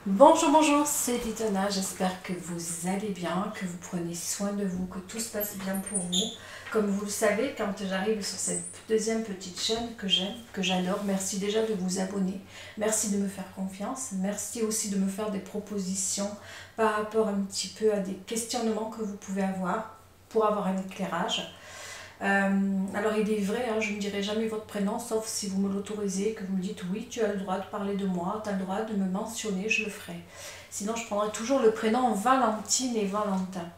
Bonjour, bonjour, c'est Litana, j'espère que vous allez bien, que vous prenez soin de vous, que tout se passe bien pour vous. Comme vous le savez, quand j'arrive sur cette deuxième petite chaîne que j'aime, que j'adore, merci déjà de vous abonner, merci de me faire confiance, merci aussi de me faire des propositions par rapport un petit peu à des questionnements que vous pouvez avoir pour avoir un éclairage. Alors il est vrai, hein, je ne dirai jamais votre prénom, sauf si vous me l'autorisez, que vous me dites oui, tu as le droit de parler de moi, tu as le droit de me mentionner, je le ferai. Sinon, je prendrai toujours le prénom Valentine et Valentin.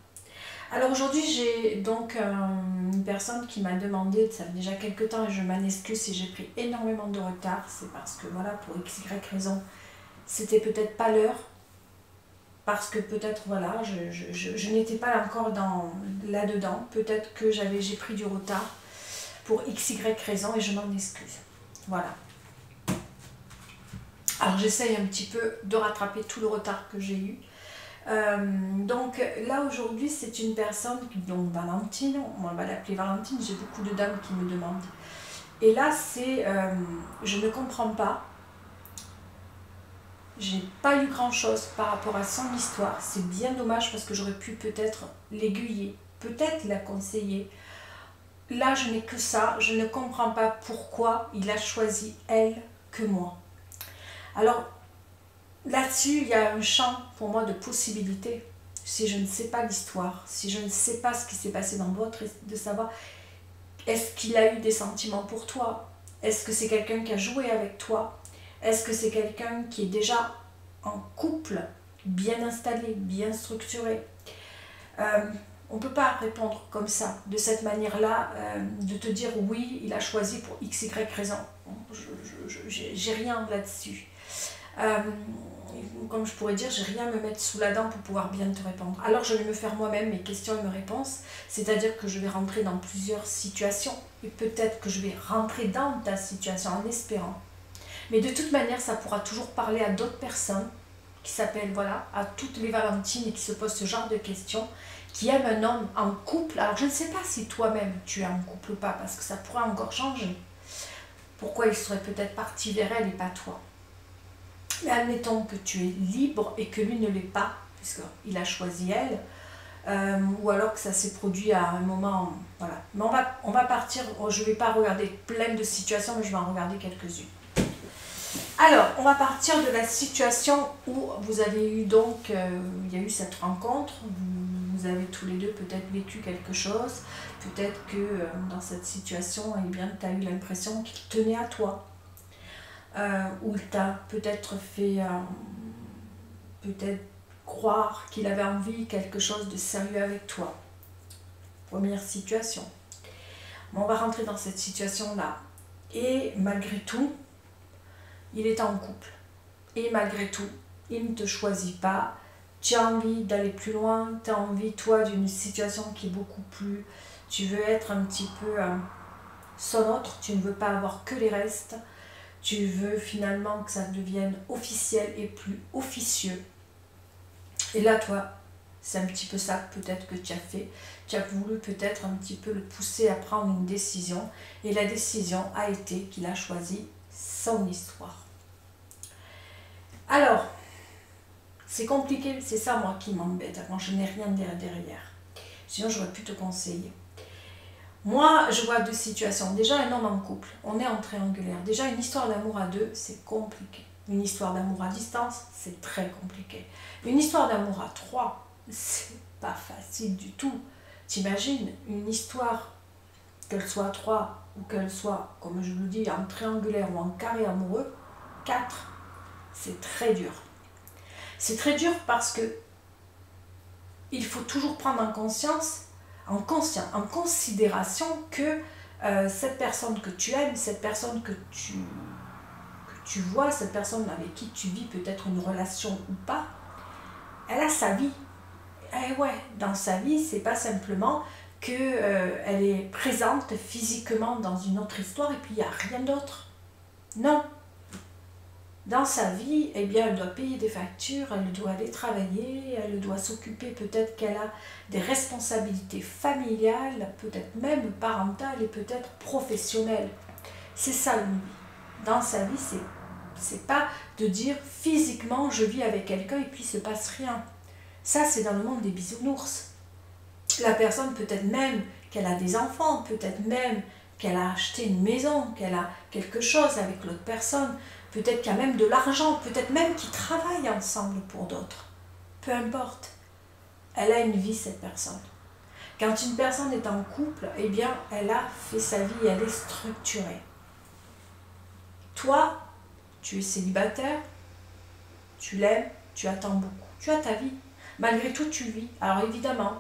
Alors aujourd'hui, j'ai donc une personne qui m'a demandé, ça fait déjà quelques temps et je m'en excuse si j'ai pris énormément de retard, c'est parce que voilà, pour x, y raison, c'était peut-être pas l'heure, parce que peut-être voilà, je n'étais pas encore là-dedans, peut-être que j'ai pris du retard pour x, y raison et je m'en excuse. Voilà. Alors j'essaye un petit peu de rattraper tout le retard que j'ai eu. Donc là aujourd'hui c'est une personne, donc Valentine, on va l'appeler Valentine, j'ai beaucoup de dames qui me demandent. Et là c'est, je ne comprends pas, j'ai pas eu grand chose par rapport à son histoire, c'est bien dommage parce que j'aurais pu peut-être l'aiguiller, peut-être la conseiller. Là je n'ai que ça, je ne comprends pas pourquoi il a choisi elle que moi. Alors là-dessus, il y a un champ pour moi de possibilités. Si je ne sais pas l'histoire, si je ne sais pas ce qui s'est passé dans votre, de savoir est-ce qu'il a eu des sentiments pour toi, est-ce que c'est quelqu'un qui a joué avec toi, est-ce que c'est quelqu'un qui est déjà en couple, bien installé, bien structuré. On ne peut pas répondre comme ça, de cette manière-là, de te dire oui, il a choisi pour x, y raison. J'ai rien là-dessus. Euh, Comme je pourrais dire, j'ai rien à me mettre sous la dent pour pouvoir bien te répondre. Alors je vais me faire moi-même mes questions et mes réponses, c'est-à-dire que je vais rentrer dans plusieurs situations et peut-être que je vais rentrer dans ta situation en espérant. Mais de toute manière, ça pourra toujours parler à d'autres personnes qui s'appellent, voilà, à toutes les Valentines et qui se posent ce genre de questions, qui aiment un homme en couple. Alors je ne sais pas si toi-même tu es en couple ou pas, parce que ça pourrait encore changer. Pourquoi il serait peut-être parti vers elle et pas toi? Mais admettons que tu es libre et que lui ne l'est pas, puisqu'il a choisi elle, ou alors que ça s'est produit à un moment. Voilà. Mais on va partir, je ne vais pas regarder plein de situations, mais je vais en regarder quelques-unes. Alors, on va partir de la situation où vous avez eu donc, il y a eu cette rencontre, vous avez tous les deux peut-être vécu quelque chose, peut-être que dans cette situation, eh bien, tu as eu l'impression qu'il tenait à toi. Où il t'a peut-être fait peut-être croire qu'il avait envie quelque chose de sérieux avec toi. Première situation. Bon, on va rentrer dans cette situation-là. Et malgré tout, il est en couple. Et malgré tout, il ne te choisit pas. Tu as envie d'aller plus loin, tu as envie, toi, d'une situation qui est beaucoup plus... Tu veux être un petit peu son autre, tu ne veux pas avoir que les restes. Tu veux finalement que ça devienne officiel et plus officieux. Et là, toi, c'est un petit peu ça peut-être que tu as fait. Tu as voulu peut-être un petit peu le pousser à prendre une décision. Et la décision a été qu'il a choisi son histoire. Alors, c'est compliqué, c'est ça moi qui m'embête quand je n'ai rien derrière. Sinon, j'aurais pu te conseiller. Moi, je vois deux situations. Déjà, un homme en couple, on est en triangulaire. Déjà, une histoire d'amour à deux, c'est compliqué. Une histoire d'amour à distance, c'est très compliqué. Une histoire d'amour à trois, c'est pas facile du tout. T'imagines une histoire, qu'elle soit à trois ou qu'elle soit, comme je le dis, en triangulaire ou en carré amoureux, quatre, c'est très dur. C'est très dur parce que il faut toujours prendre en conscience, en considération que cette personne que tu aimes, cette personne que tu vois, cette personne avec qui tu vis peut-être une relation ou pas, elle a sa vie. Et ouais, dans sa vie, c'est pas simplement qu'elle est présente physiquement dans une autre histoire et puis il n'y a rien d'autre. Non. Dans sa vie, eh bien, elle doit payer des factures, elle doit aller travailler, elle doit s'occuper, peut-être qu'elle a des responsabilités familiales, peut-être même parentales et peut-être professionnelles. C'est ça une vie. Dans sa vie, c'est C'est pas de dire physiquement je vis avec quelqu'un et puis il se passe rien. Ça, c'est dans le monde des bisounours. La personne, peut-être même qu'elle a des enfants, peut-être même qu'elle a acheté une maison, qu'elle a quelque chose avec l'autre personne, peut-être qu'il y a même de l'argent, peut-être même qu'ils travaillent ensemble pour d'autres. Peu importe. Elle a une vie, cette personne. Quand une personne est en couple, eh bien, elle a fait sa vie, elle est structurée. Toi, tu es célibataire, tu l'aimes, tu attends beaucoup. Tu as ta vie. Malgré tout, tu vis. Alors évidemment,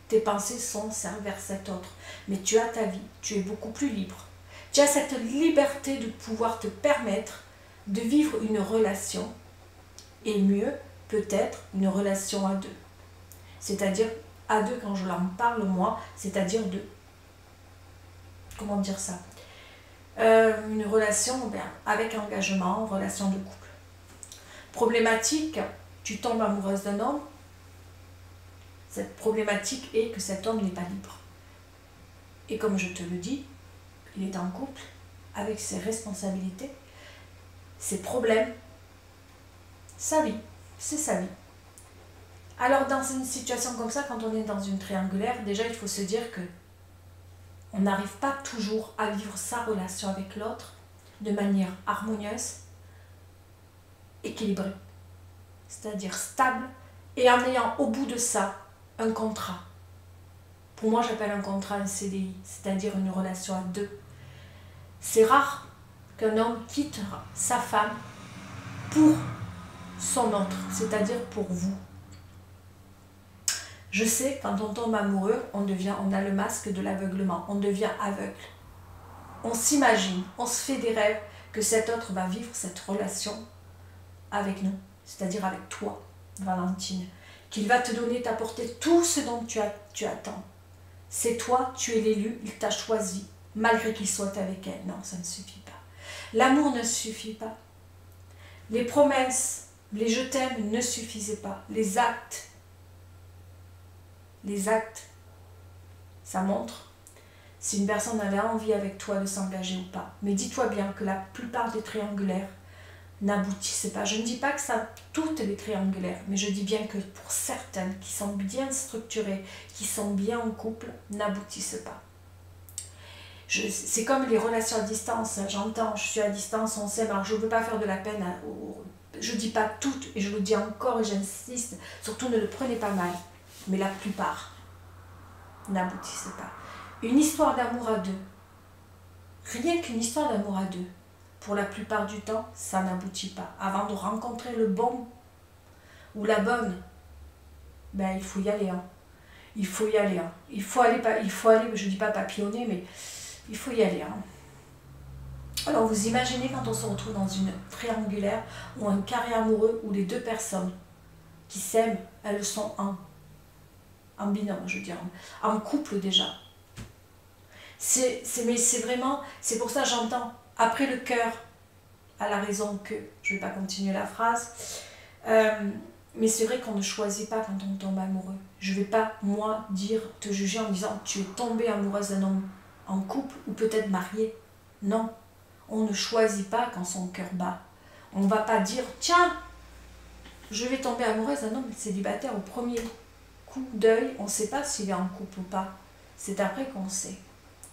tes pensées sont vers cet autre. Mais tu as ta vie. Tu es beaucoup plus libre. Tu as cette liberté de pouvoir te permettre de vivre une relation. Et mieux, peut-être, une relation à deux. C'est-à-dire, à deux, quand je l'en parle, moi, c'est-à-dire de... Comment dire ça, une relation avec engagement, relation de couple. Problématique, tu tombes amoureuse d'un homme, cette problématique est que cet homme n'est pas libre. Et comme je te le dis, il est en couple avec ses responsabilités, ses problèmes, sa vie, c'est sa vie. Alors dans une situation comme ça, quand on est dans une triangulaire, déjà il faut se dire que on n'arrive pas toujours à vivre sa relation avec l'autre de manière harmonieuse, équilibrée, c'est-à-dire stable, et en ayant au bout de ça un contrat. Pour moi, j'appelle un contrat un CDI, c'est-à-dire une relation à deux. C'est rare qu'un homme quitte sa femme pour son autre, c'est-à-dire pour vous. Je sais, quand on tombe amoureux, on a le masque de l'aveuglement, on devient aveugle. On s'imagine, on se fait des rêves que cet autre va vivre cette relation avec nous, c'est-à-dire avec toi, Valentine, qu'il va te donner, t'apporter tout ce dont tu attends. C'est toi, tu es l'élu, il t'a choisi, malgré qu'il soit avec elle. Non, ça ne suffit pas. L'amour ne suffit pas. Les promesses, les je t'aime ne suffisaient pas. Les actes, ça montre si une personne avait envie avec toi de s'engager ou pas. Mais dis-toi bien que la plupart des triangulaires n'aboutissaient pas. Je ne dis pas que ça, toutes les triangulaires, mais je dis bien que pour certaines qui sont bien structurées, qui sont bien en couple, n'aboutissent pas. C'est comme les relations à distance, j'entends, je suis à distance, on s'aime, alors je ne veux pas faire de la peine, je ne dis pas toutes, et je le dis encore et j'insiste, surtout ne le prenez pas mal, mais la plupart n'aboutissent pas. Une histoire d'amour à deux, rien qu'une histoire d'amour à deux, pour la plupart du temps, ça n'aboutit pas. Avant de rencontrer le bon ou la bonne, ben il faut y aller. Hein. Il faut y aller. Hein. Il faut aller, je ne dis pas papillonner, mais il faut y aller. Hein. Alors vous imaginez quand on se retrouve dans une triangulaire ou un carré amoureux où les deux personnes qui s'aiment, elles sont en binôme, je veux dire, en couple déjà. Mais c'est vraiment, c'est pour ça que j'entends, après le cœur a la raison que, je ne vais pas continuer la phrase, mais c'est vrai qu'on ne choisit pas quand on tombe amoureux. Je ne vais pas, moi, te juger en disant tu es tombée amoureuse d'un homme en couple ou peut-être mariée. Non, on ne choisit pas quand son cœur bat. On ne va pas dire tiens, je vais tomber amoureuse d'un homme célibataire au premier coup d'œil. On ne sait pas s'il est en couple ou pas. C'est après qu'on sait.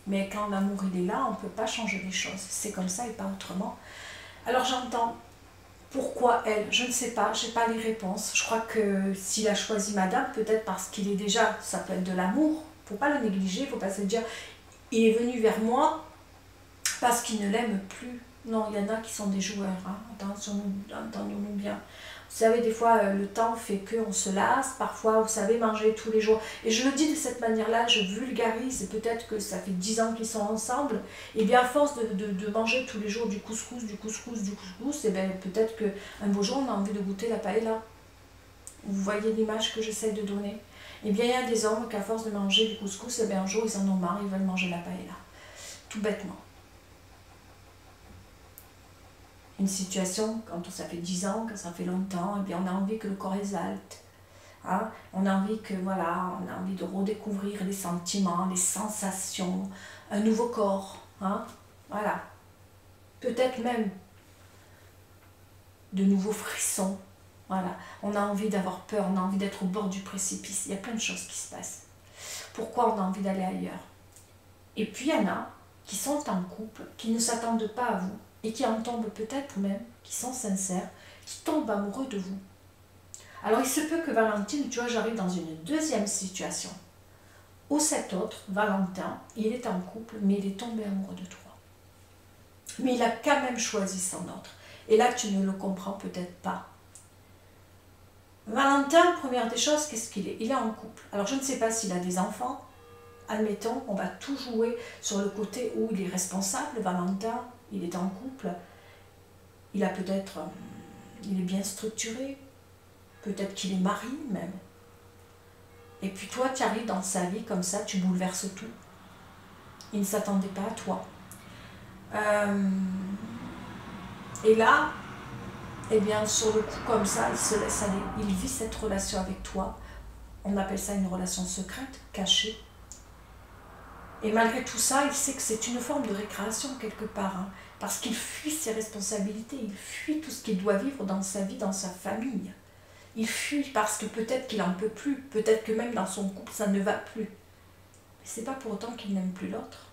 Mais quand l'amour il est là, on ne peut pas changer les choses. C'est comme ça et pas autrement. Alors j'entends, pourquoi elle? Je ne sais pas, je n'ai pas les réponses. Je crois que s'il a choisi madame, peut-être parce qu'il est déjà, ça peut être de l'amour. Il ne faut pas le négliger, il ne faut pas se dire, il est venu vers moi parce qu'il ne l'aime plus. Non, il y en a qui sont des joueurs, hein. Entendons-nous bien. Vous savez, des fois, le temps fait qu'on se lasse. Parfois, vous savez, manger tous les jours. Et je le dis de cette manière-là, je vulgarise. Et peut-être que ça fait 10 ans qu'ils sont ensemble. Et bien, à force de manger tous les jours du couscous, et bien peut-être qu'un beau jour, on a envie de goûter la paella. Vous voyez l'image que j'essaie de donner. Et bien, il y a des hommes qu'à force de manger du couscous, et bien un jour, ils en ont marre, ils veulent manger la paella. Tout bêtement. Une situation, quand ça fait 10 ans, quand ça fait longtemps, eh bien on a envie que le corps exalte. Hein? On a envie que, voilà, on a envie de redécouvrir les sentiments, les sensations, un nouveau corps. Hein? Voilà. Peut-être même de nouveaux frissons. Voilà, on a envie d'avoir peur, on a envie d'être au bord du précipice. Il y a plein de choses qui se passent. Pourquoi on a envie d'aller ailleurs? Et puis il y en a qui sont en couple, qui ne s'attendent pas à vous, et qui en tombent peut-être même, qui sont sincères, qui tombent amoureux de vous. Alors il se peut que Valentine, tu vois, j'arrive dans une deuxième situation, où cet autre, Valentin, il est en couple, mais il est tombé amoureux de toi. Mais il a quand même choisi son autre. Et là, tu ne le comprends peut-être pas. Valentin, première des choses, qu'est-ce qu'il est? Il est en couple. Alors je ne sais pas s'il a des enfants. Admettons, on va tout jouer sur le côté où il est responsable. Valentin, il est en couple. Il a peut-être, il est bien structuré. Peut-être qu'il est marié même. Et puis toi, tu arrives dans sa vie comme ça, tu bouleverses tout. Il ne s'attendait pas à toi. Et là, eh bien, sur le coup comme ça, il se laisse aller. Il vit cette relation avec toi. On appelle ça une relation secrète, cachée. Et malgré tout ça, il sait que c'est une forme de récréation quelque part. Hein, parce qu'il fuit ses responsabilités, il fuit tout ce qu'il doit vivre dans sa vie, dans sa famille. Il fuit parce que peut-être qu'il n'en peut plus, peut-être que même dans son couple, ça ne va plus. Mais c'est pas pour autant qu'il n'aime plus l'autre.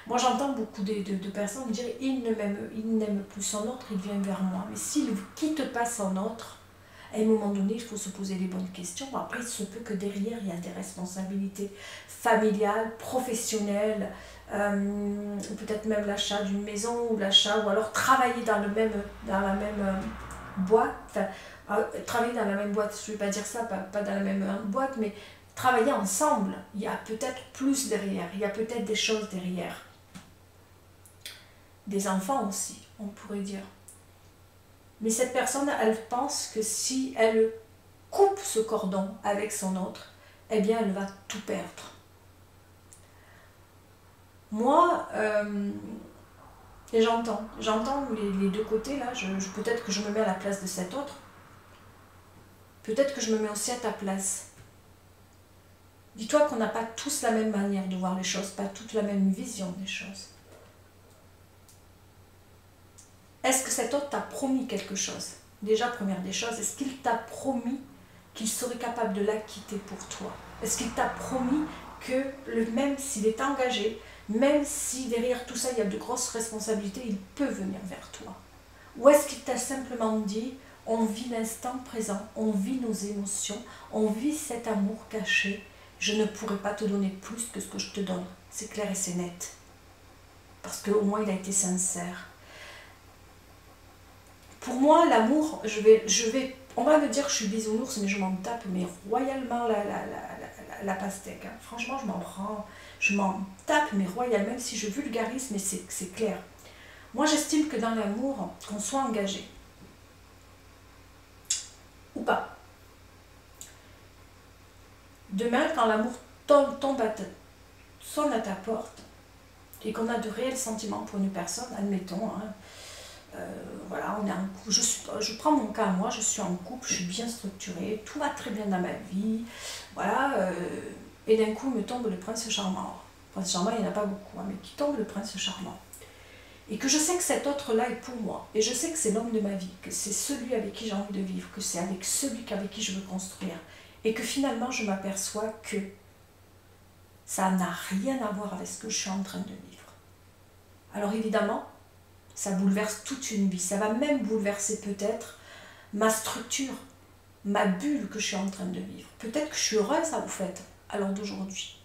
Moi, j'entends beaucoup de personnes dire « il n'aime plus son autre, il vient vers moi ». Mais s'il ne quitte pas son autre, à un moment donné, il faut se poser les bonnes questions. Après, il se peut que derrière, il y a des responsabilités familiales, professionnelles, peut-être même l'achat d'une maison ou alors travailler dans la même boîte. Enfin, travailler dans la même boîte, je ne vais pas dire ça, pas dans la même boîte, mais travailler ensemble. Il y a peut-être plus derrière, il y a peut-être des choses derrière. Des enfants aussi, on pourrait dire. Mais cette personne, elle pense que si elle coupe ce cordon avec son autre, eh bien, elle va tout perdre. Moi, et j'entends les deux côtés, là, peut-être que je me mets à la place de cet autre, peut-être que je me mets aussi à ta place. Dis-toi qu'on n'a pas tous la même manière de voir les choses, pas toute la même vision des choses. Est-ce que cet autre t'a promis quelque chose? Déjà, première des choses, est-ce qu'il t'a promis qu'il serait capable de la quitter pour toi? Est-ce qu'il t'a promis que même s'il est engagé, même si derrière tout ça il y a de grosses responsabilités, il peut venir vers toi? Ou est-ce qu'il t'a simplement dit, on vit l'instant présent, on vit nos émotions, on vit cet amour caché, je ne pourrai pas te donner plus que ce que je te donne. C'est clair et c'est net. Parce qu'au moins il a été sincère. Pour moi, l'amour, on va me dire que je suis bisounours, mais je m'en tape mais royalement la pastèque. Hein. Franchement, je m'en tape mais royalement, même si je vulgarise, mais c'est clair. Moi, j'estime que dans l'amour, qu'on soit engagé, ou pas, demain, quand l'amour sonne à ta porte, et qu'on a de réels sentiments pour une personne, admettons, hein, voilà, on est en couple. Je prends mon cas à moi, je suis en couple, je suis bien structurée, tout va très bien dans ma vie, voilà, et d'un coup me tombe le prince charmant. Le prince charmant, il n'y en a pas beaucoup, hein, mais qui tombe le prince charmant. Et que je sais que cet autre-là est pour moi, et je sais que c'est l'homme de ma vie, que c'est celui avec qui j'ai envie de vivre, que c'est avec celui avec qui je veux construire, et que finalement je m'aperçois que ça n'a rien à voir avec ce que je suis en train de vivre. Alors évidemment, ça bouleverse toute une vie. Ça va même bouleverser peut-être ma structure, ma bulle que je suis en train de vivre. Peut-être que je suis heureuse à vous fait, à l'heure d'aujourd'hui.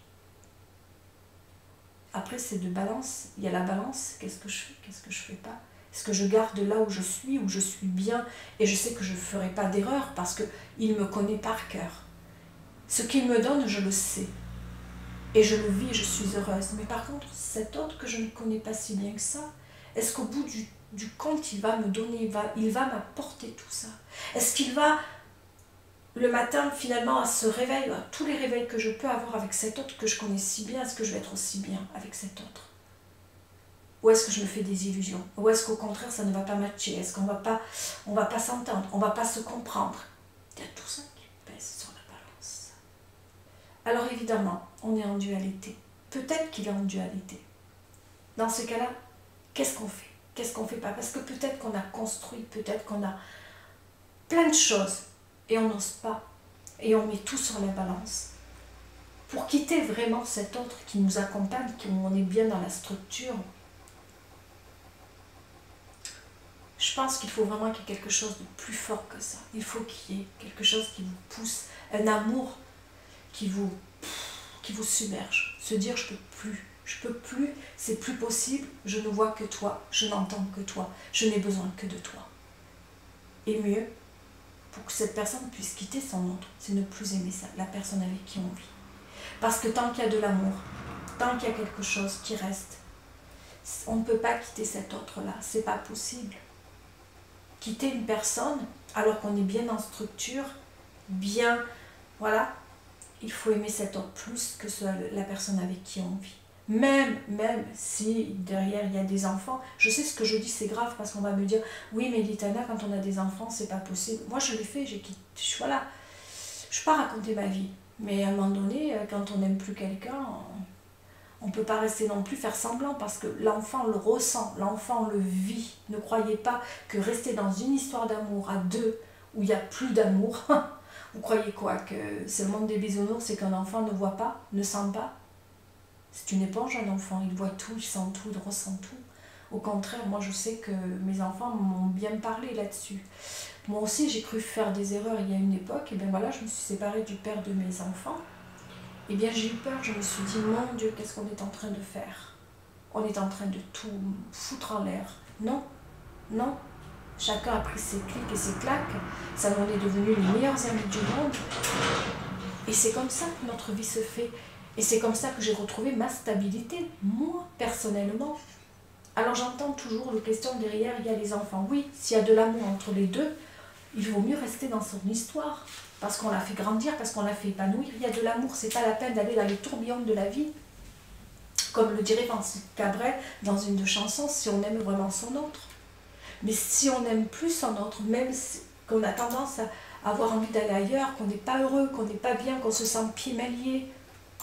Après, c'est de balance. Il y a la balance. Qu'est-ce que je fais? Qu'est-ce que je fais pas? Est-ce que je garde là où je suis bien, et je sais que je ne ferai pas d'erreur parce qu'il me connaît par cœur. Ce qu'il me donne, je le sais. Et je le vis et je suis heureuse. Mais par contre, cet autre que je ne connais pas si bien que ça, est-ce qu'au bout du compte, il va me donner, il va m'apporter tout ça? Est-ce qu'il va, le matin, finalement, à ce réveil, à tous les réveils que je peux avoir avec cet autre que je connais si bien, est-ce que je vais être aussi bien avec cet autre? Ou est-ce que je me fais des illusions? Ou est-ce qu'au contraire, ça ne va pas matcher? Est-ce qu'on va pas s'entendre? On ne va pas se comprendre? Il y a tout ça qui pèse sur la balance. Alors évidemment, on est en dualité. Peut-être qu'il est en dualité. Dans ce cas-là, qu'est-ce qu'on fait? qu'est-ce qu'on fait pas? Parce que peut-être qu'on a construit, peut-être qu'on a plein de choses et on n'ose pas. Et on met tout sur la balance. Pour quitter vraiment cet autre qui nous accompagne, qu'on est bien dans la structure, je pense qu'il faut vraiment qu'il y ait quelque chose de plus fort que ça. Il faut qu'il y ait quelque chose qui vous pousse, un amour qui vous submerge. Se dire je peux plus, c'est plus possible, je ne vois que toi, je n'entends que toi, je n'ai besoin que de toi. Et mieux, pour que cette personne puisse quitter son autre, c'est ne plus aimer ça, la personne avec qui on vit. Parce que tant qu'il y a de l'amour, tant qu'il y a quelque chose qui reste, on ne peut pas quitter cet autre-là, c'est pas possible. Quitter une personne, alors qu'on est bien en structure, bien, voilà, il faut aimer cet autre plus que la personne avec qui on vit. Même si derrière il y a des enfants, je sais ce que je dis, c'est grave parce qu'on va me dire, oui mais Litana, quand on a des enfants, c'est pas possible. Moi je l'ai fait, voilà, je ne peux pas raconter ma vie. Mais à un moment donné, quand on n'aime plus quelqu'un, on ne peut pas rester non plus faire semblant parce que l'enfant le ressent, l'enfant le vit. Ne croyez pas que rester dans une histoire d'amour à deux où il n'y a plus d'amour, vous croyez quoi? Que c'est le monde des bisounours, c'est qu'un enfant ne voit pas, ne sent pas? C'est une éponge, un enfant, il voit tout, il sent tout, il ressent tout. Au contraire, moi je sais que mes enfants m'ont bien parlé là-dessus. Moi aussi j'ai cru faire des erreurs il y a une époque, et bien voilà, je me suis séparée du père de mes enfants. Et bien j'ai eu peur, je me suis dit, mon Dieu, qu'est-ce qu'on est en train de faire? On est en train de tout foutre en l'air. Non, non. Chacun a pris ses clics et ses claques, ça en est devenu les meilleurs amis du monde. Et c'est comme ça que notre vie se fait. Et c'est comme ça que j'ai retrouvé ma stabilité, moi, personnellement. Alors j'entends toujours les questions derrière, il y a les enfants. Oui, s'il y a de l'amour entre les deux, il vaut mieux rester dans son histoire. Parce qu'on l'a fait grandir, parce qu'on l'a fait épanouir. Il y a de l'amour, c'est pas la peine d'aller dans les tourbillons de la vie. Comme le dirait Francis Cabrel dans une de chansons, si on aime vraiment son autre. Mais si on n'aime plus son autre, même qu'on a tendance à avoir envie d'aller ailleurs, qu'on n'est pas heureux, qu'on n'est pas bien, qu'on se sent pieds mains liés,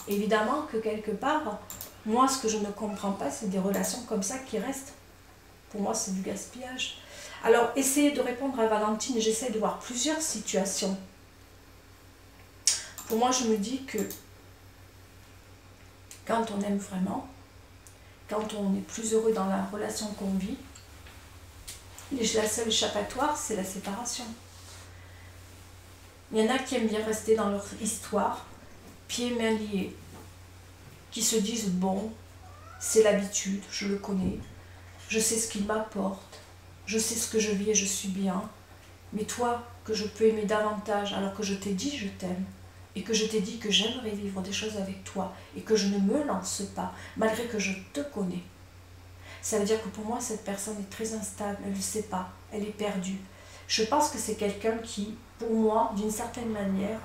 évidemment que quelque part, moi ce que je ne comprends pas, c'est des relations comme ça qui restent. Pour moi, c'est du gaspillage. Alors, essayez de répondre à Valentine, j'essaie de voir plusieurs situations. Pour moi, je me dis que quand on aime vraiment, quand on est plus heureux dans la relation qu'on vit, la seule échappatoire, c'est la séparation. Il y en a qui aiment bien rester dans leur histoire, pieds mains liés, qui se disent, bon, c'est l'habitude, je le connais, je sais ce qu'il m'apporte, je sais ce que je vis et je suis bien, mais toi, que je peux aimer davantage, alors que je t'ai dit je t'aime, et que je t'ai dit que j'aimerais vivre des choses avec toi, et que je ne me lance pas, malgré que je te connais. Ça veut dire que pour moi, cette personne est très instable, elle ne sait pas, elle est perdue. Je pense que c'est quelqu'un qui, pour moi, d'une certaine manière,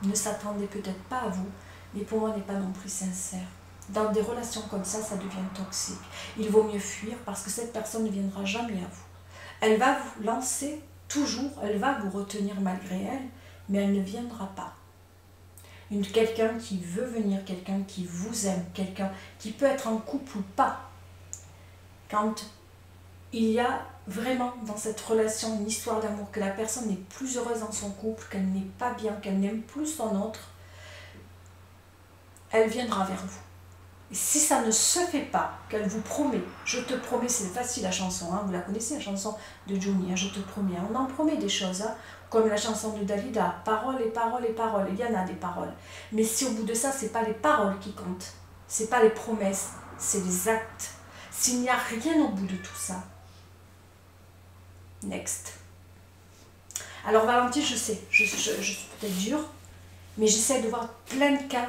ne s'attendait peut-être pas à vous, mais pour moi n'est pas non plus sincère. Dans des relations comme ça devient toxique. Il vaut mieux fuir parce que cette personne ne viendra jamais à vous. Elle va vous lancer toujours, elle va vous retenir malgré elle, mais elle ne viendra pas. Quelqu'un qui veut venir, quelqu'un qui vous aime, quelqu'un qui peut être en couple ou pas. Quand il y a vraiment dans cette relation une histoire d'amour, que la personne n'est plus heureuse dans son couple, qu'elle n'est pas bien, qu'elle n'aime plus son autre, elle viendra vers vous. Et si ça ne se fait pas, qu'elle vous promet, je te promets, c'est facile la chanson, hein, vous la connaissez la chanson de Johnny, hein, je te promets, on en promet des choses, hein, comme la chanson de Dalida, paroles et paroles et paroles, il y en a des paroles. Mais si au bout de ça, c'est pas les paroles qui comptent, c'est pas les promesses, c'est les actes. S'il n'y a rien au bout de tout ça, next. Alors Valentine, je sais, je suis peut-être dure, mais j'essaie de voir plein de cas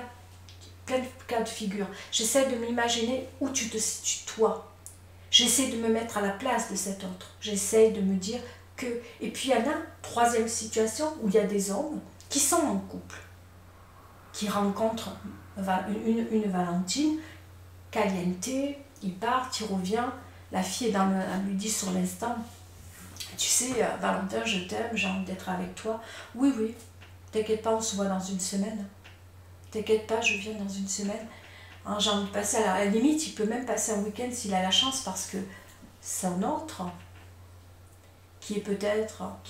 de figure. J'essaie de m'imaginer où tu te situes toi. J'essaie de me mettre à la place de cet autre. J'essaie de me dire que... Et puis il y en a, troisième situation, où il y a des hommes qui sont en couple, qui rencontrent une Valentine, caliente, il part, il revient, la fille elle lui dit sur l'instant, tu sais, Valentin, je t'aime, j'ai envie d'être avec toi. Oui, oui, t'inquiète pas, on se voit dans une semaine. T'inquiète pas, je viens dans une semaine. Hein, j'ai envie de passer, à la limite, il peut même passer un week-end s'il a la chance, parce que son autre, qui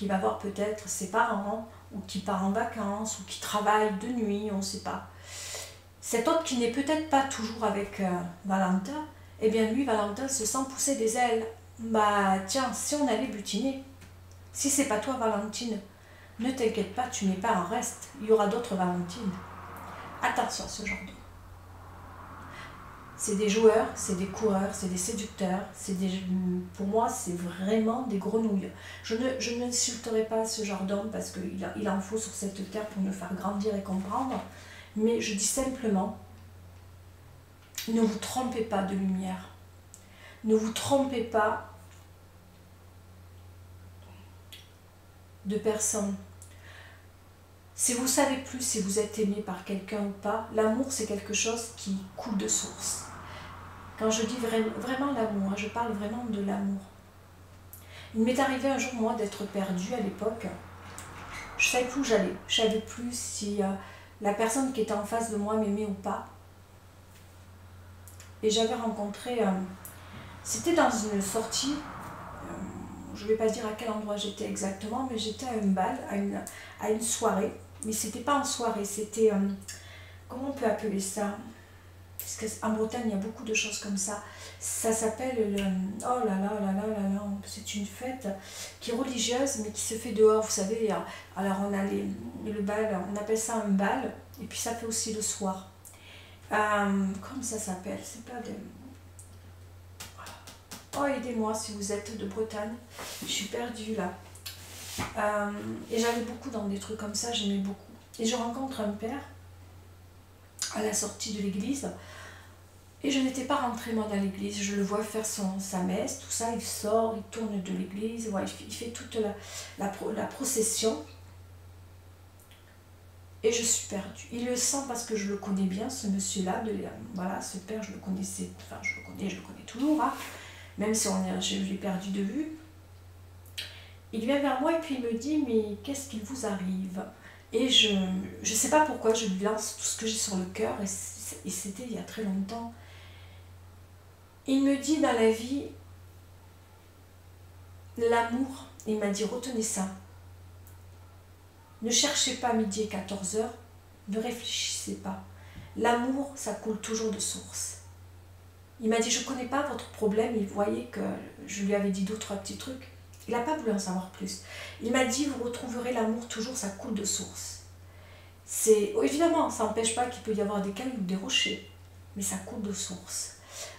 va voir peut-être ses parents, ou qui part en vacances, ou qui travaille de nuit, on ne sait pas. Cet autre qui n'est peut-être pas toujours avec Valentin, eh bien lui, Valentin, se sent pousser des ailes. Bah tiens, si on allait butiner, si c'est pas toi Valentine, ne t'inquiète pas, tu n'es pas en reste, il y aura d'autres Valentines. Attention à ce genre de... C'est des joueurs, c'est des coureurs, c'est des séducteurs, pour moi c'est vraiment des grenouilles. Je n'insulterai pas ce genre d'homme parce qu'il en faut sur cette terre pour me faire grandir et comprendre, mais je dis simplement, ne vous trompez pas de lumière, ne vous trompez pas de personne. Si vous savez plus si vous êtes aimé par quelqu'un ou pas, l'amour c'est quelque chose qui coule de source. Quand je dis vraiment l'amour, je parle vraiment de l'amour. Il m'est arrivé un jour, moi, d'être perdue à l'époque. Je ne savais plus où j'allais. Je ne savais plus si la personne qui était en face de moi m'aimait ou pas. Et j'avais rencontré... c'était dans une sortie, je ne vais pas dire à quel endroit j'étais exactement, mais j'étais à un bal, à une soirée. Mais c'était pas en soirée, c'était... comment on peut appeler ça ? Parce qu'en Bretagne, il y a beaucoup de choses comme ça. Ça s'appelle le... Oh là là là là là là, c'est une fête qui est religieuse, mais qui se fait dehors, vous savez. Alors on a le bal, on appelle ça un bal, et puis ça fait aussi le soir. Comment ça s'appelle? C'est pas de... Oh, aidez-moi si vous êtes de Bretagne. Je suis perdue là. Et j'allais beaucoup dans des trucs comme ça, j'aimais beaucoup. Et je rencontre un père à la sortie de l'église. Et je n'étais pas rentrée moi dans l'église. Je le vois faire sa messe, tout ça. Il sort, il tourne de l'église. Ouais, il fait toute la procession. Et je suis perdue. Il le sent parce que je le connais bien, ce monsieur-là. Voilà, ce père, je le connaissais. Enfin, je le connais toujours. Hein, même si je l'ai perdu de vue. Il vient vers moi et puis il me dit, mais qu'est-ce qu'il vous arrive? Et je ne sais pas pourquoi, je lui lance tout ce que j'ai sur le cœur, et c'était il y a très longtemps. Il me dit, dans la vie, l'amour, il m'a dit, retenez ça. Ne cherchez pas midi et 14h, ne réfléchissez pas. L'amour, ça coule toujours de source. Il m'a dit, je ne connais pas votre problème, il voyait que je lui avais dit 2 ou 3 petits trucs. Il n'a pas voulu en savoir plus. Il m'a dit, vous retrouverez l'amour toujours, ça coule de source. Évidemment, ça n'empêche pas qu'il peut y avoir des cailloux ou des rochers, mais ça coule de source.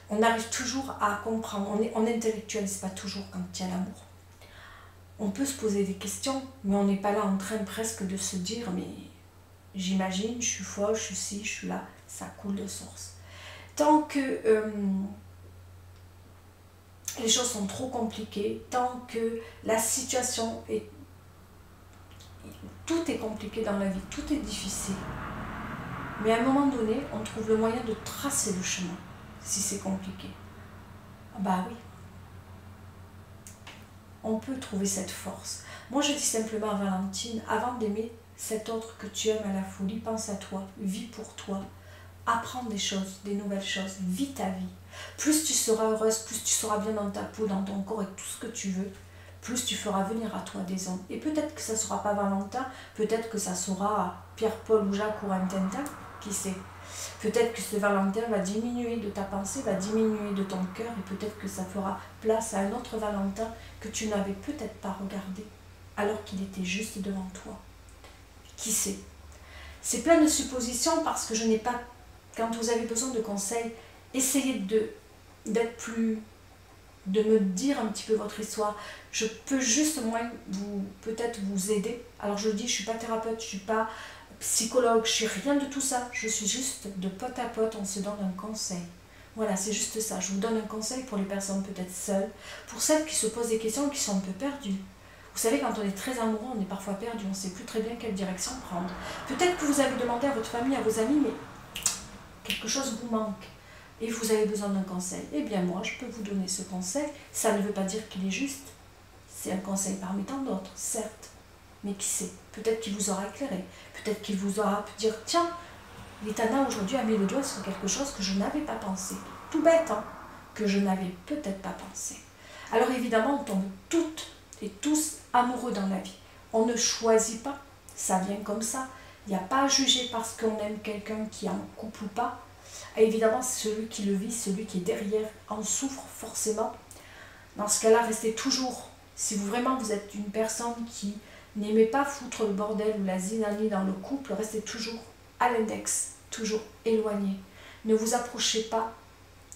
On arrive toujours à comprendre, on n'intellectualise pas toujours quand il y a l'amour. On peut se poser des questions, mais on n'est pas là en train presque de se dire, mais j'imagine, je suis folle, je suis ci, je suis là, ça coule de source. Tant que les choses sont trop compliquées, tant que la situation est... Tout est compliqué dans la vie, tout est difficile. Mais à un moment donné, on trouve le moyen de tracer le chemin, si c'est compliqué. Bah oui. On peut trouver cette force. Moi, je dis simplement à Valentine, avant d'aimer cet autre que tu aimes à la folie, pense à toi, vis pour toi, apprends des choses, des nouvelles choses, vis ta vie. Plus tu seras heureuse, plus tu seras bien dans ta peau, dans ton corps et tout ce que tu veux, plus tu feras venir à toi des hommes. Et peut-être que ça ne sera pas Valentin, peut-être que ça sera Pierre, Paul ou Jacques ou un Tintin, qui sait. Peut-être que ce Valentin va diminuer de ta pensée, va diminuer de ton cœur, et peut-être que ça fera place à un autre Valentin que tu n'avais peut-être pas regardé, alors qu'il était juste devant toi. Qui sait? C'est plein de suppositions parce que je n'ai pas, quand vous avez besoin de conseils, essayez d'être plus, de me dire un petit peu votre histoire. Je peux juste moi peut-être vous aider. Alors je dis, je ne suis pas thérapeute, je ne suis pas psychologue, je ne suis rien de tout ça. Je suis juste de pote à pote, on se donne un conseil. Voilà, c'est juste ça. Je vous donne un conseil pour les personnes peut-être seules, pour celles qui se posent des questions et qui sont un peu perdues. Vous savez, quand on est très amoureux, on est parfois perdu, on ne sait plus très bien quelle direction prendre. Peut-être que vous avez demandé à votre famille, à vos amis, mais quelque chose vous manque et vous avez besoin d'un conseil. Eh bien moi, je peux vous donner ce conseil. Ça ne veut pas dire qu'il est juste. C'est un conseil parmi tant d'autres, certes. Mais qui sait? Peut-être qu'il vous aura éclairé. Peut-être qu'il vous aura pu dire, tiens, Litana aujourd'hui a mis le doigt sur quelque chose que je n'avais pas pensé. Tout bête, hein, que je n'avais peut-être pas pensé. Alors évidemment, on tombe toutes et tous amoureux dans la vie. On ne choisit pas, ça vient comme ça. Il n'y a pas à juger parce qu'on aime quelqu'un qui est en couple ou pas. Et évidemment, celui qui le vit, celui qui est derrière, en souffre forcément. Dans ce cas-là, restez toujours, si vous vraiment vous êtes une personne qui n'aimez pas foutre le bordel ou la zinanie dans le couple, restez toujours à l'index, toujours éloigné. Ne vous approchez pas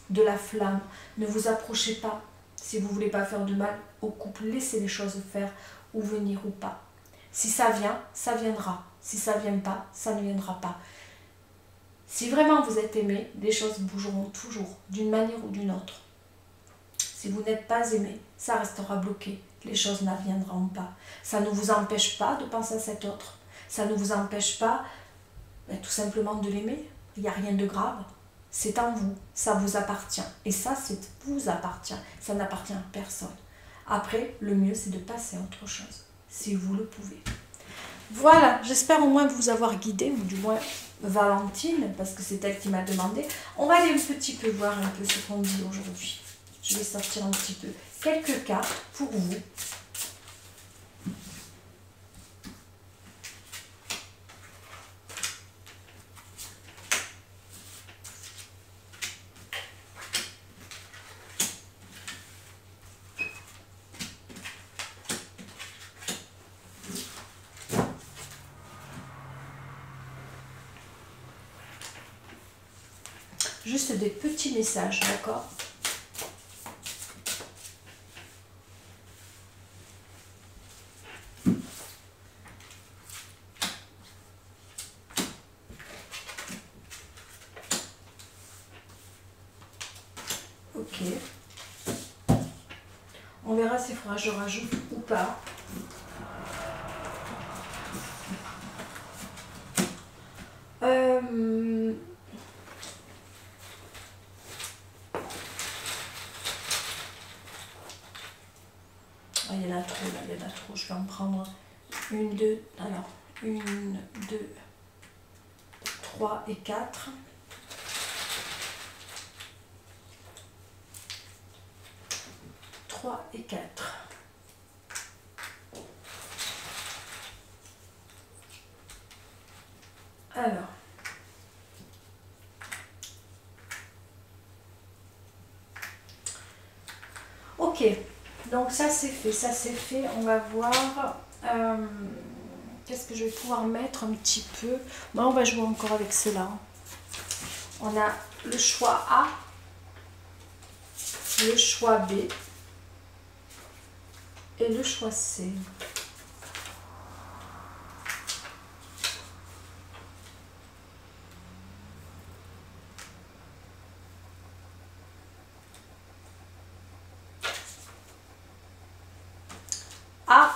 de la flamme, ne vous approchez pas, si vous ne voulez pas faire de mal au couple, laissez les choses faire ou venir ou pas. Si ça vient, ça viendra. Si ça ne vient pas, ça ne viendra pas. Si vraiment vous êtes aimé, les choses bougeront toujours, d'une manière ou d'une autre. Si vous n'êtes pas aimé, ça restera bloqué. Les choses n'adviendront pas. Ça ne vous empêche pas de penser à cet autre. Ça ne vous empêche pas tout simplement de l'aimer. Il n'y a rien de grave. C'est en vous. Ça vous appartient. Et ça, c'est vous appartient. Ça n'appartient à personne. Après, le mieux, c'est de passer à autre chose. Si vous le pouvez. Voilà, j'espère au moins vous avoir guidé, ou du moins Valentine, parce que c'est elle qui m'a demandé. On va aller un petit peu voir un peu ce qu'on dit aujourd'hui. Je vais sortir un petit peu quelques cartes pour vous. Juste des petits messages, d'accord ? Ok. On verra s'il faudra que je rajoute ou pas. Il y en a trop là, il y en a trop. Je vais en prendre une, deux. Alors, une, deux, 3 et 4. Et 4. Alors. Ok. Donc ça c'est fait. Ça c'est fait. On va voir. Qu'est-ce que je vais pouvoir mettre un petit peu. Bon, on va jouer encore avec cela. On a le choix A. Le choix B. Et le choix C. A.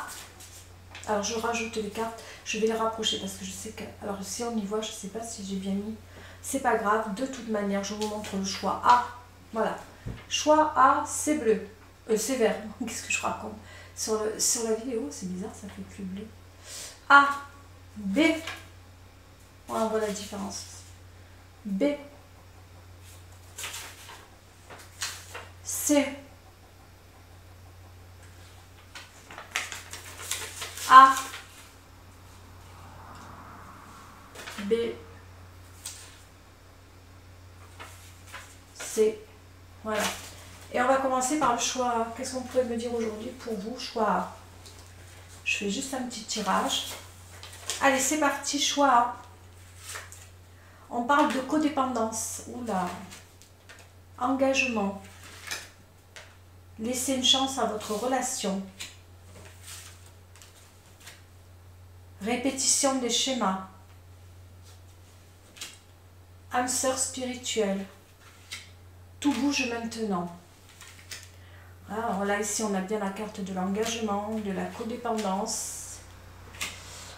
Alors je rajoute les cartes. Je vais les rapprocher parce que je sais que... Alors si on y voit, je ne sais pas si j'ai bien mis. C'est pas grave. De toute manière, je vous montre le choix A. Voilà. Choix A, c'est bleu. C'est vert. Qu'est-ce que je raconte ? Sur la vidéo, c'est bizarre, ça fait plus bleu. A, B. On voit la différence. B. C. A. B. C. Voilà. Et on va commencer par le choix A. Qu'est-ce qu'on pourrait me dire aujourd'hui pour vous, choix A? Je fais juste un petit tirage. Allez, c'est parti, choix A. On parle de codépendance. Oula. Engagement. Laissez une chance à votre relation. Répétition des schémas. Âme sœur spirituelle. Tout bouge maintenant. Alors là, ici, on a bien la carte de l'engagement, de la codépendance.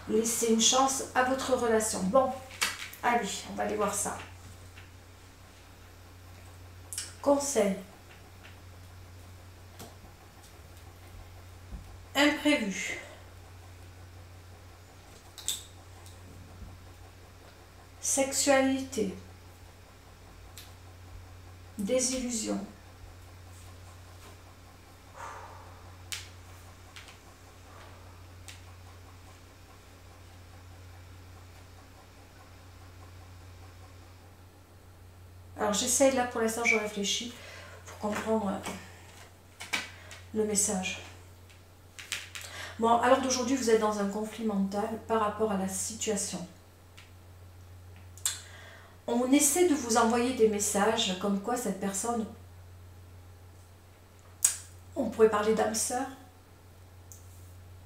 Laissez une chance à votre relation. Bon, allez, on va aller voir ça. Conseil. Imprévu. Sexualité. Désillusion. Alors j'essaye là pour l'instant, je réfléchis pour comprendre le message. Bon, alors d'aujourd'hui, vous êtes dans un conflit mental par rapport à la situation. On essaie de vous envoyer des messages comme quoi cette personne, on pourrait parler d'âme sœur.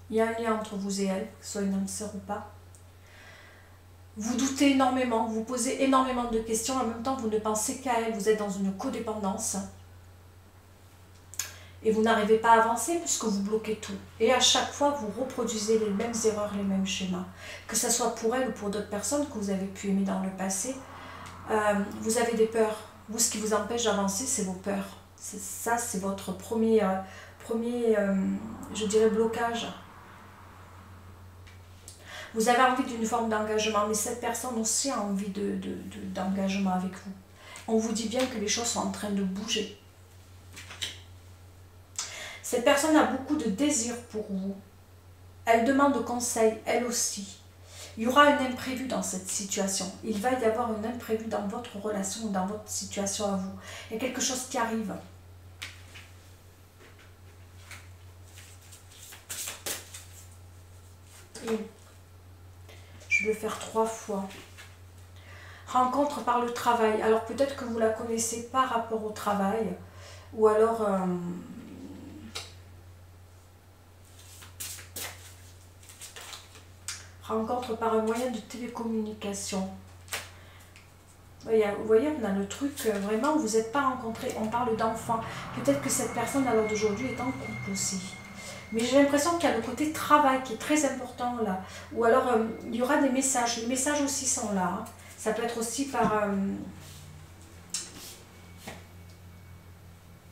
Il y a un lien entre vous et elle, que ce soit une âme sœur ou pas. Vous doutez énormément, vous posez énormément de questions, en même temps vous ne pensez qu'à elle, vous êtes dans une codépendance. Et vous n'arrivez pas à avancer puisque vous bloquez tout. Et à chaque fois, vous reproduisez les mêmes erreurs, les mêmes schémas. Que ce soit pour elle ou pour d'autres personnes que vous avez pu aimer dans le passé, vous avez des peurs. Vous, ce qui vous empêche d'avancer, c'est vos peurs. Ça, c'est votre premier je dirais, blocage. Vous avez envie d'une forme d'engagement, mais cette personne aussi a envie d'engagement avec vous. On vous dit bien que les choses sont en train de bouger. Cette personne a beaucoup de désir pour vous. Elle demande conseil, elle aussi. Il y aura un imprévu dans cette situation. Il va y avoir un imprévu dans votre relation ou dans votre situation à vous. Il y a quelque chose qui arrive. Et je vais le faire 3 fois. Rencontre par le travail. Alors peut-être que vous la connaissez par rapport au travail. Ou alors... rencontre par un moyen de télécommunication. Vous voyez, on a le truc, vraiment, vous n'êtes pas rencontrés, on parle d'enfants. Peut-être que cette personne, à l'heure d'aujourd'hui, est en couple aussi. Mais j'ai l'impression qu'il y a le côté travail qui est très important là. Ou alors, il y aura des messages. Les messages aussi sont là. Hein. Ça peut être aussi par...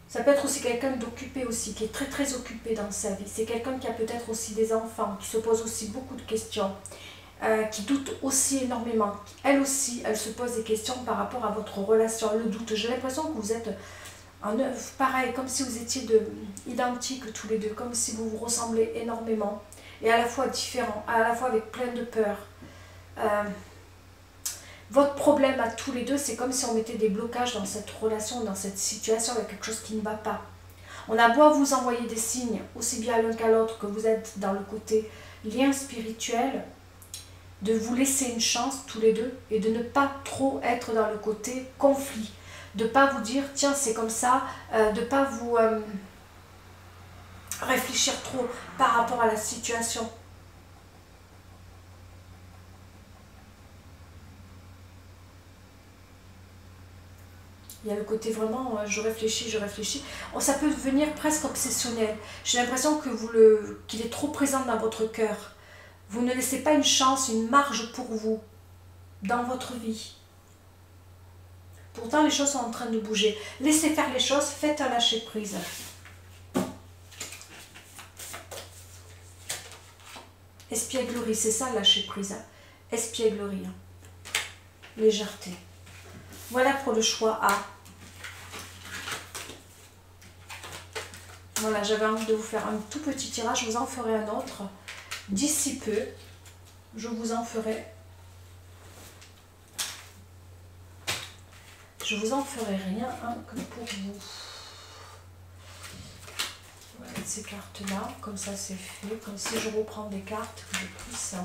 ça peut être aussi quelqu'un d'occupé aussi, qui est très très occupé dans sa vie. C'est quelqu'un qui a peut-être aussi des enfants, qui se pose aussi beaucoup de questions, qui doute aussi énormément. Elle aussi, elle se pose des questions par rapport à votre relation, le doute. J'ai l'impression que vous êtes pareil, comme si vous étiez identiques tous les deux, comme si vous vous ressemblez énormément, et à la fois différents, à la fois avec plein de peur. Votre problème à tous les deux, c'est comme si on mettait des blocages dans cette relation, dans cette situation, avec quelque chose qui ne va pas. On a beau vous envoyer des signes, aussi bien l'un qu'à l'autre, que vous êtes dans le côté lien spirituel, de vous laisser une chance tous les deux et de ne pas trop être dans le côté conflit. De ne pas vous dire, tiens, c'est comme ça, de ne pas vous réfléchir trop par rapport à la situation. Il y a le côté vraiment, je réfléchis, je réfléchis. Oh, ça peut devenir presque obsessionnel. J'ai l'impression que qu'il est trop présent dans votre cœur. Vous ne laissez pas une chance, une marge pour vous dans votre vie. Pourtant, les choses sont en train de bouger. Laissez faire les choses, faites un lâcher prise. Espièglerie, c'est ça lâcher prise. Hein. Espièglerie. Hein. Légèreté. Voilà pour le choix A. Voilà, j'avais envie de vous faire un tout petit tirage. Je vous en ferai un autre. D'ici peu, je vous en ferai. Je vous en ferai rien que pour vous. Voilà, ces cartes-là, comme ça c'est fait. Comme si je reprends des cartes que je puisse.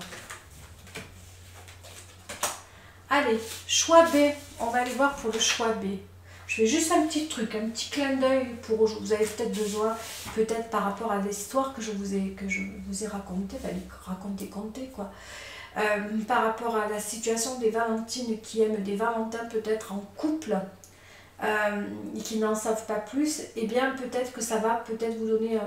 Allez, choix B. On va aller voir pour le choix B. Je fais juste un petit truc, un petit clin d'œil pour vous avez peut-être besoin, peut-être par rapport à l'histoire que je vous ai racontée, contée quoi. Par rapport à la situation des Valentines qui aiment des Valentins peut-être en couple et qui n'en savent pas plus, et bien peut-être que ça va peut-être vous donner,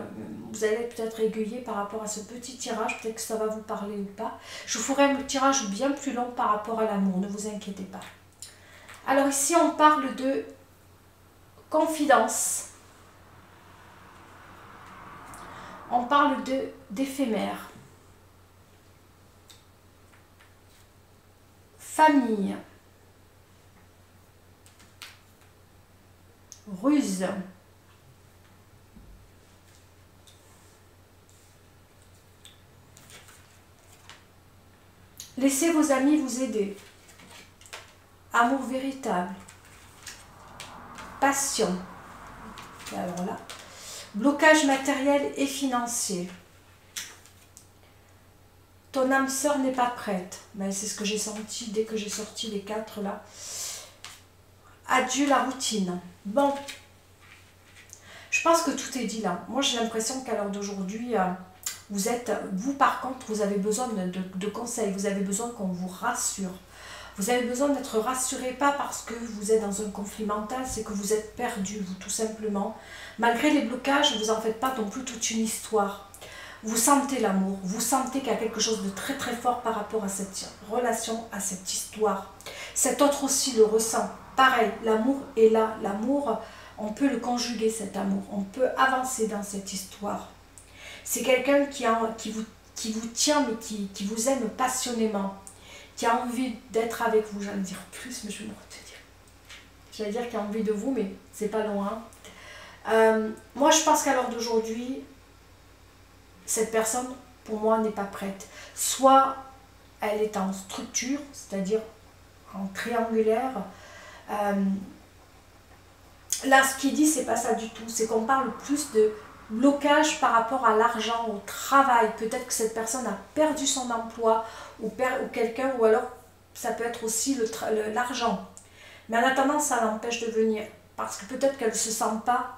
vous allez peut-être aiguiller par rapport à ce petit tirage, peut-être que ça va vous parler ou pas. Je vous ferai un tirage bien plus long par rapport à l'amour, ne vous inquiétez pas. Alors ici on parle de confidence. On parle d'éphémère. Famille. Ruse. Laissez vos amis vous aider. Amour véritable. passion. Et alors là, blocage matériel et financier. Ton âme sœur n'est pas prête. Mais c'est ce que j'ai senti dès que j'ai sorti les 4 là. Adieu la routine. Bon, je pense que tout est dit là. Moi j'ai l'impression qu'à l'heure d'aujourd'hui, vous par contre, vous avez besoin de conseils. Vous avez besoin qu'on vous rassure. Vous avez besoin d'être rassuré, pas parce que vous êtes dans un conflit mental, c'est que vous êtes perdu, vous, tout simplement. Malgré les blocages, vous n'en faites pas non plus toute une histoire. Vous sentez l'amour, vous sentez qu'il y a quelque chose de très très fort par rapport à cette relation, à cette histoire. Cet autre aussi le ressent. Pareil, l'amour est là. L'amour, on peut le conjuguer, cet amour. On peut avancer dans cette histoire. C'est quelqu'un qui vous tient, mais qui vous aime passionnément. Qui a envie d'être avec vous. J'allais dire plus, mais je vais me retenir. J'allais dire qu'il a envie de vous, mais c'est pas loin. Moi, je pense qu'à l'heure d'aujourd'hui, cette personne, pour moi, n'est pas prête. Soit elle est en structure, c'est-à-dire en triangulaire. Là, ce qu'il dit, c'est pas ça du tout. C'est qu'on parle plus de blocage par rapport à l'argent, au travail. Peut-être que cette personne a perdu son emploi ou quelqu'un, ou alors ça peut être aussi l'argent. Mais en attendant, ça l'empêche de venir. Parce que peut-être qu'elle ne se sent pas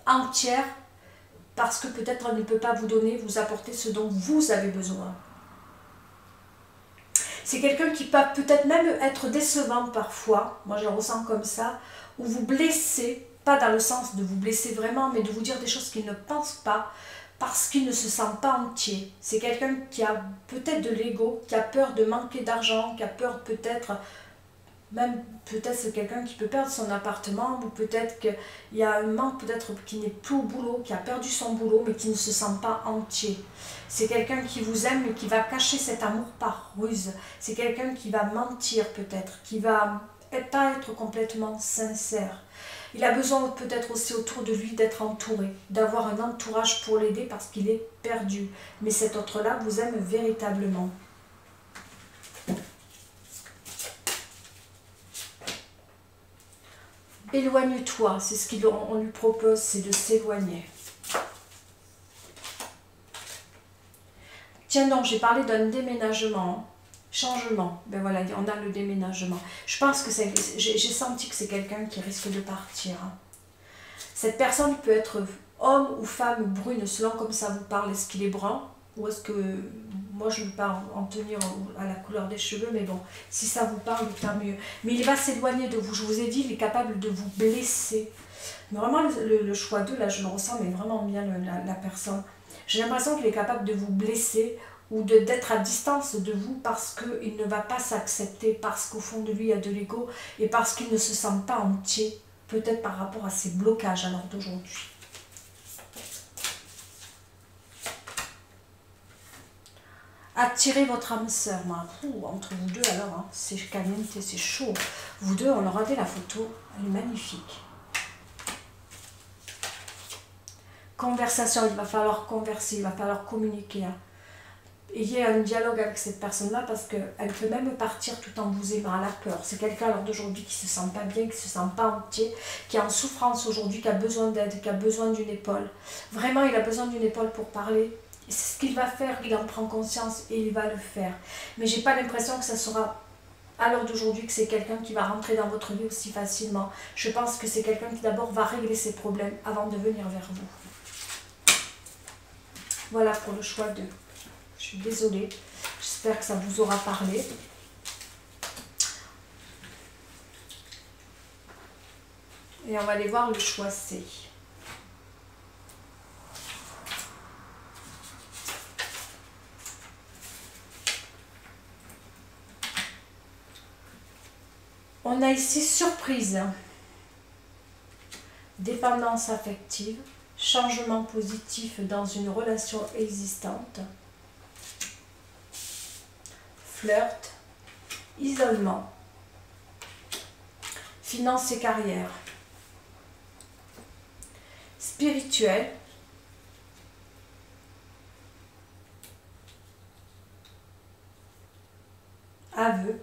entière, parce que peut-être elle ne peut pas vous donner, vous apporter ce dont vous avez besoin. C'est quelqu'un qui peut peut-être même être décevant parfois, moi je le ressens comme ça, ou vous blesser, pas dans le sens de vous blesser vraiment, mais de vous dire des choses qu'il ne pense pas, parce qu'il ne se sent pas entier. C'est quelqu'un qui a peut-être de l'ego, qui a peur de manquer d'argent, qui a peur peut-être... Même peut-être c'est quelqu'un qui peut perdre son appartement, ou peut-être qu'il y a un manque, peut-être qui n'est plus au boulot, qui a perdu son boulot, mais qui ne se sent pas entier. C'est quelqu'un qui vous aime, mais qui va cacher cet amour par ruse. C'est quelqu'un qui va mentir peut-être, qui va pas être complètement sincère. Il a besoin peut-être aussi autour de lui d'être entouré, d'avoir un entourage pour l'aider parce qu'il est perdu. Mais cet autre-là vous aime véritablement. Éloigne-toi, c'est ce qu'on lui propose, c'est de s'éloigner. Tiens donc, j'ai parlé d'un déménagement, changement. Ben voilà, on a le déménagement. Je pense que j'ai senti que c'est quelqu'un qui risque de partir. Cette personne peut être homme ou femme brune, selon comme ça vous parle. Est-ce qu'il est brun? Ou est-ce que... Moi, je ne veux pas en tenir à la couleur des cheveux, mais bon, si ça vous parle, tant mieux. Mais il va s'éloigner de vous. Je vous ai dit, il est capable de vous blesser. Mais vraiment, le choix 2, là, je le ressens, mais vraiment bien, la personne. J'ai l'impression qu'il est capable de vous blesser ou d'être à distance de vous parce qu'il ne va pas s'accepter, parce qu'au fond de lui, il y a de l'ego et parce qu'il ne se sent pas entier, peut-être par rapport à ses blocages à l'heure d'aujourd'hui. Attirez votre âme sœur. Entre vous deux, alors, hein, c'est caliente, c'est chaud. Vous deux, on aura dit la photo, elle est magnifique. Conversation, il va falloir converser, il va falloir communiquer. Hein. Ayez un dialogue avec cette personne-là parce qu'elle peut même partir tout en vous aimant à la peur. C'est quelqu'un à l'heure d'aujourd'hui qui ne se sent pas bien, qui ne se sent pas entier, qui est en souffrance aujourd'hui, qui a besoin d'aide, qui a besoin d'une épaule. Vraiment, il a besoin d'une épaule pour parler. C'est ce qu'il va faire, il en prend conscience et il va le faire. Mais j'ai pas l'impression que ça sera à l'heure d'aujourd'hui que c'est quelqu'un qui va rentrer dans votre vie aussi facilement. Je pense que c'est quelqu'un qui d'abord va régler ses problèmes avant de venir vers vous. Voilà pour le choix 2. Je suis désolée. J'espère que ça vous aura parlé. Et on va aller voir le choix C. On a ici surprise, dépendance affective, changement positif dans une relation existante, flirt, isolement, finances et carrière, spirituel, aveu,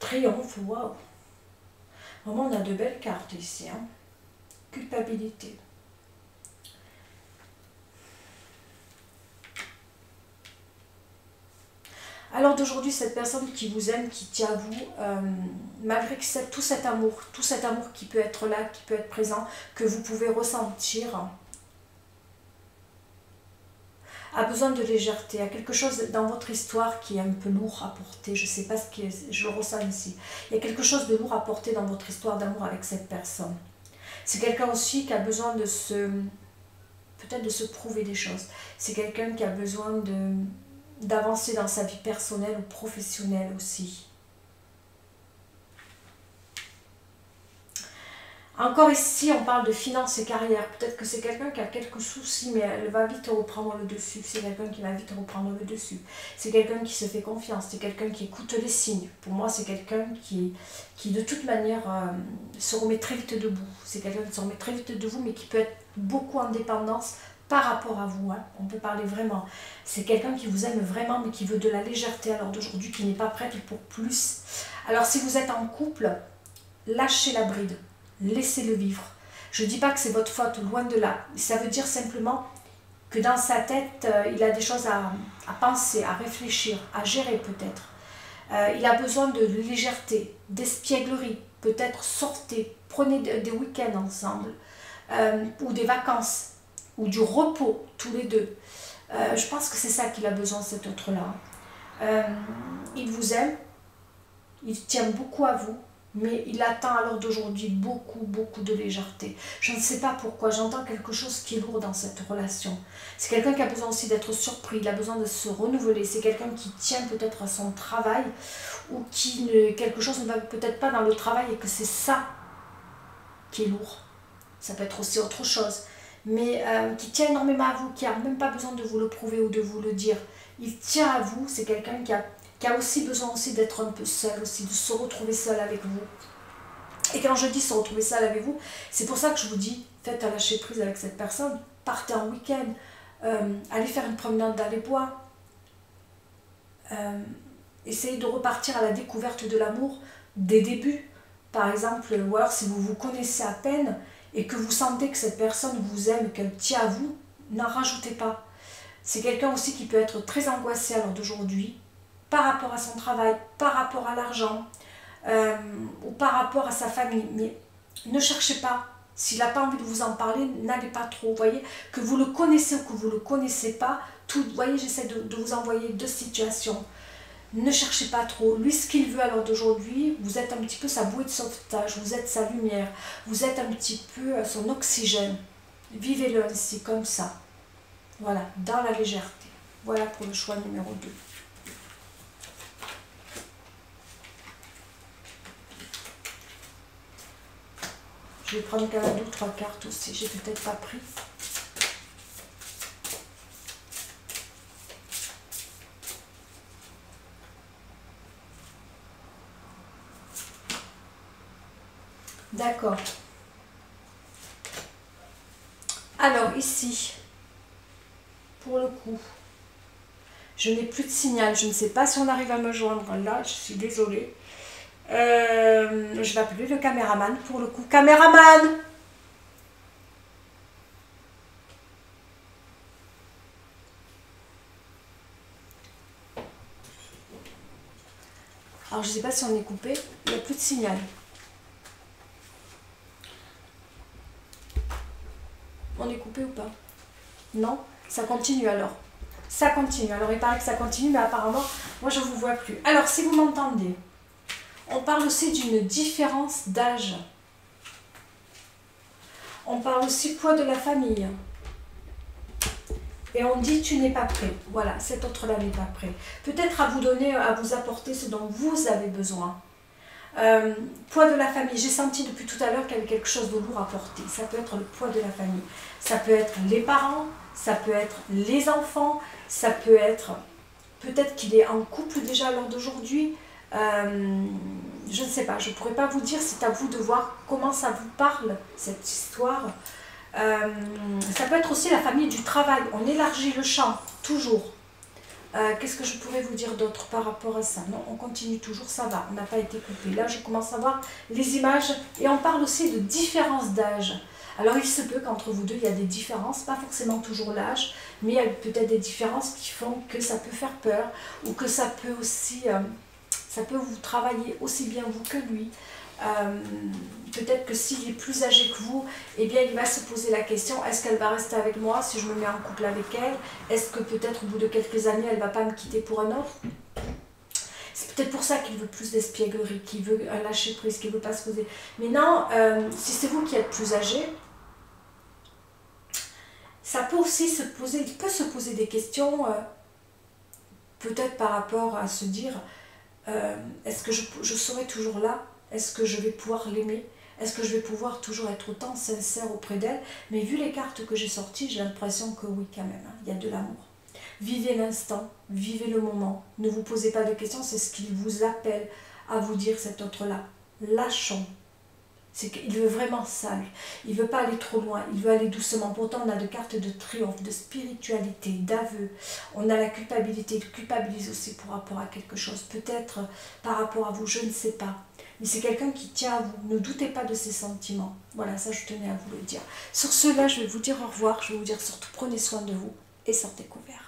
Triomphe, waouh. Vraiment, on a de belles cartes ici. Hein. Culpabilité. Alors d'aujourd'hui, cette personne qui vous aime, qui tient à vous, malgré que tout cet amour qui peut être là, qui peut être présent, que vous pouvez ressentir, a besoin de légèreté, a quelque chose dans votre histoire qui est un peu lourd à porter. Je ne sais pas ce qui est, je le ressens ici. Il y a quelque chose de lourd à porter dans votre histoire d'amour avec cette personne. C'est quelqu'un aussi qui a besoin de peut-être de se prouver des choses. C'est quelqu'un qui a besoin d'avancer dans sa vie personnelle ou professionnelle aussi. Encore ici, on parle de finances et carrière. Peut-être que c'est quelqu'un qui a quelques soucis, mais elle va vite reprendre le dessus. C'est quelqu'un qui va vite reprendre le dessus. C'est quelqu'un qui se fait confiance. C'est quelqu'un qui écoute les signes. Pour moi, c'est quelqu'un qui de toute manière se remet très vite debout. C'est quelqu'un qui se remet très vite debout, mais qui peut être beaucoup en dépendance par rapport à vous. Hein. On peut parler vraiment. C'est quelqu'un qui vous aime vraiment, mais qui veut de la légèreté à l'heure d'aujourd'hui, qui n'est pas prête pour plus. Alors, si vous êtes en couple, lâchez la bride. Laissez-le vivre. Je ne dis pas que c'est votre faute, loin de là. Ça veut dire simplement que dans sa tête, il a des choses à penser, à réfléchir, à gérer peut-être. Il a besoin de légèreté, d'espièglerie. Peut-être sortez, prenez des week-ends ensemble, ou des vacances, ou du repos, tous les deux. Je pense que c'est ça qu'il a besoin, cet autre-là. Il vous aime, il tient beaucoup à vous. Mais il attend à l'heure d'aujourd'hui beaucoup de légèreté. Je ne sais pas pourquoi, j'entends quelque chose qui est lourd dans cette relation. C'est quelqu'un qui a besoin aussi d'être surpris, il a besoin de se renouveler. C'est quelqu'un qui tient peut-être à son travail ou quelque chose ne va peut-être pas dans le travail et que c'est ça qui est lourd. Ça peut être aussi autre chose. Mais qui tient énormément à vous, qui n'a même pas besoin de vous le prouver ou de vous le dire. Il tient à vous, c'est quelqu'un qui a aussi besoin aussi d'être un peu seul, aussi de se retrouver seul avec vous. Et quand je dis se retrouver seul avec vous, c'est pour ça que je vous dis, faites un lâcher prise avec cette personne, partez en week-end, allez faire une promenade dans les bois, essayez de repartir à la découverte de l'amour des débuts, par exemple, ou alors si vous vous connaissez à peine et que vous sentez que cette personne vous aime, qu'elle tient à vous, n'en rajoutez pas. C'est quelqu'un aussi qui peut être très angoissé à l'heure d'aujourd'hui, par rapport à son travail, par rapport à l'argent, ou par rapport à sa famille. Mais ne cherchez pas. S'il n'a pas envie de vous en parler, n'allez pas trop. Vous voyez, que vous le connaissez ou que vous ne le connaissez pas, vous voyez, j'essaie de vous envoyer deux situations. Ne cherchez pas trop. Lui, ce qu'il veut à l'heure d'aujourd'hui, vous êtes un petit peu sa bouée de sauvetage, vous êtes sa lumière, vous êtes un petit peu son oxygène. Vivez-le ainsi, comme ça. Voilà, dans la légèreté. Voilà pour le choix numéro 2. Je vais prendre quand même 2 ou 3 cartes aussi, j'ai peut-être pas pris. D'accord. Alors ici, pour le coup, je n'ai plus de signal. Je ne sais pas si on arrive à me joindre là, je suis désolée. Je vais appeler le caméraman pour le coup. Caméraman! Alors je ne sais pas si on est coupé, il n'y a plus de signal. On est coupé ou pas? Non? Ça continue alors. Ça continue. Alors il paraît que ça continue, mais apparemment, moi je ne vous vois plus. Alors si vous m'entendez, on parle aussi d'une différence d'âge. On parle aussi poids de la famille. Et on dit tu n'es pas prêt. Voilà, cet autre-là n'est pas prêt. Peut-être à vous donner, à vous apporter ce dont vous avez besoin. Poids de la famille. J'ai senti depuis tout à l'heure qu'il y avait quelque chose de lourd à porter. Ça peut être le poids de la famille. Ça peut être les parents, ça peut être les enfants, ça peut être peut-être qu'il est en couple déjà à l'heure d'aujourd'hui. Je ne sais pas, je ne pourrais pas vous dire, c'est à vous de voir comment ça vous parle, cette histoire. Ça peut être aussi la famille du travail, on élargit le champ, toujours. Qu'est-ce que je pourrais vous dire d'autre par rapport à ça? Non, on continue toujours, ça va, on n'a pas été coupé. Là, je commence à voir les images et on parle aussi de différence d'âge. Alors, il se peut qu'entre vous deux, il y a des différences, pas forcément toujours l'âge, mais il y a peut-être des différences qui font que ça peut faire peur ou que ça peut aussi, ça peut vous travailler aussi bien vous que lui. Peut-être que s'il est plus âgé que vous, eh bien il va se poser la question, est-ce qu'elle va rester avec moi si je me mets en couple avec elle? Est-ce que peut-être au bout de quelques années, elle ne va pas me quitter pour un autre? C'est peut-être pour ça qu'il veut plus d'espièglerie, qu'il veut un lâcher prise, qu'il ne veut pas se poser. Mais non, si c'est vous qui êtes plus âgé, ça peut aussi se poser, il peut se poser des questions, peut-être par rapport à se dire, est-ce que je serai toujours là? Est-ce que je vais pouvoir l'aimer? Est-ce que je vais pouvoir toujours être autant sincère auprès d'elle? Mais vu les cartes que j'ai sorties, j'ai l'impression que oui quand même, hein, il y a de l'amour. Vivez l'instant, vivez le moment. Ne vous posez pas de questions, c'est ce qu'il vous appelle à vous dire cet autre-là. Lâchons. C'est qu'il veut vraiment ça, lui. Il ne veut pas aller trop loin, il veut aller doucement. Pourtant, on a des cartes de triomphe, de spiritualité, d'aveu. On a la culpabilité, il culpabilise aussi par rapport à quelque chose. Peut-être par rapport à vous, je ne sais pas. Mais c'est quelqu'un qui tient à vous. Ne doutez pas de ses sentiments. Voilà, ça je tenais à vous le dire. Sur ce, là, je vais vous dire au revoir. Je vais vous dire surtout prenez soin de vous et sortez couverts.